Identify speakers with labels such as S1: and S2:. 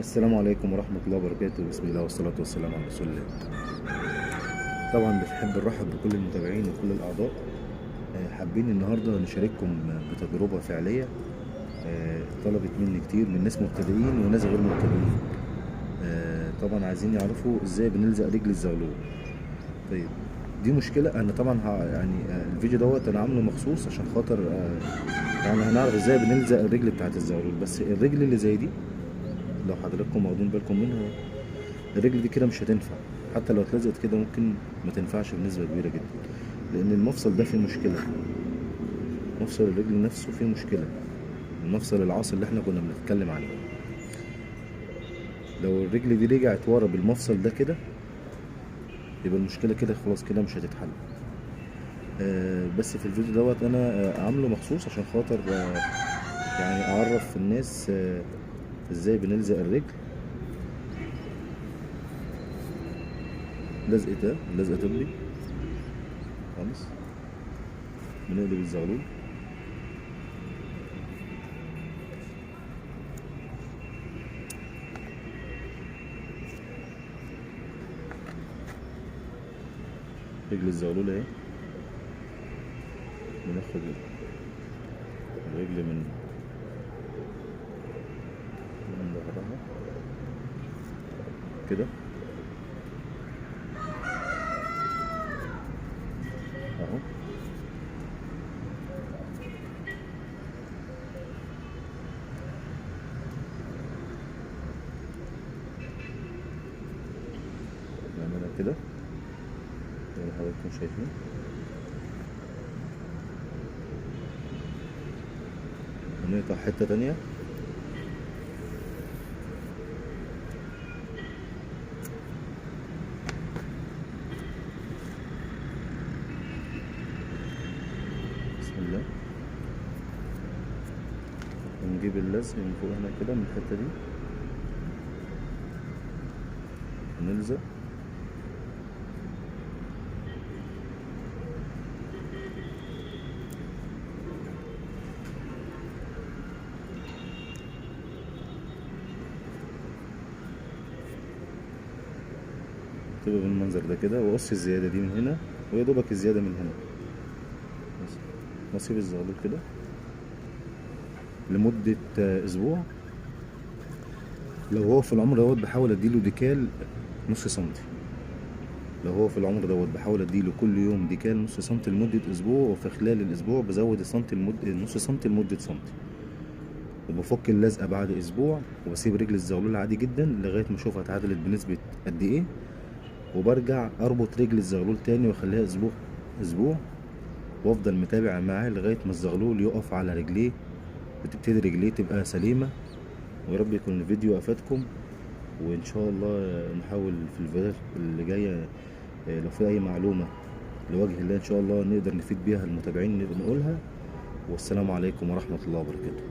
S1: السلام عليكم ورحمة الله وبركاته. بسم الله والصلاة والسلام على رسول الله. طبعا بنحب نرحب بكل المتابعين وكل الأعضاء. حابين النهاردة نشارككم بتجربة فعلية طلبت مني كتير من ناس مبتدئين وناس غير مبتدئين. طبعا عايزين يعرفوا ازاي بنلزق رجل الزغلول. طيب، دي مشكلة. انا طبعا يعني الفيديو دوت انا عامله مخصوص عشان خاطر يعني هنعرف ازاي بنلزق الرجل بتاعت الزغلول. بس الرجل اللي زي دي لو حضراتكم واخدين بالكم منها، الرجل دي كده مش هتنفع. حتى لو اتلزقت كده ممكن ما تنفعش بنسبة كبيرة جدا، لأن المفصل ده فيه مشكلة. مفصل الرجل نفسه فيه مشكلة، المفصل العاصي اللي احنا كنا بنتكلم عليه. لو الرجل دي رجعت ورا بالمفصل ده كده، يبقى المشكلة كده خلاص كده مش هتتحل. بس في الفيديو دوت انا عامله مخصوص عشان خاطر يعني اعرف الناس ازاي بنلزق الرجل. لزق طبي خالص. بنقلب الزغلول، رجل الزغلول اهي. بناخد الرجل من ظهرها كده اهو. نعملها كده زي ما حضراتكم شايفين. ونقطع حتة تانية. بسم الله. ونجيب اللزق من فوق هنا كده من الحتة دي، ونلزق. تبقى بالمنظر ده كده، وقص الزيادة دي من هنا، ويا دوبك الزيادة من هنا. بس نسيب الزغلول كده لمدة أسبوع. لو هو في العمر دوت بحاول اديله ديكال نص سنتي. لو هو في العمر دوت بحاول اديله كل يوم ديكال نص سنتي لمدة أسبوع، وفي خلال الأسبوع بزود السنتي نص سنتي لمدة سنتي. وبفك اللزقة بعد أسبوع، وبسيب رجل الزغلول عادي جدا لغاية ما أشوفها اتعدلت بنسبة قد إيه، وبرجع أربط رجل الزغلول تاني وأخليها أسبوع، وأفضل متابع معاه لغاية ما الزغلول يقف على رجليه وتبتدي رجليه تبقى سليمة. ويا رب يكون الفيديو أفادكم، وإن شاء الله نحاول في الفيديوهات اللي جاية لو في أي معلومة لوجه الله إن شاء الله نقدر نفيد بيها المتابعين نقولها. والسلام عليكم ورحمة الله وبركاته.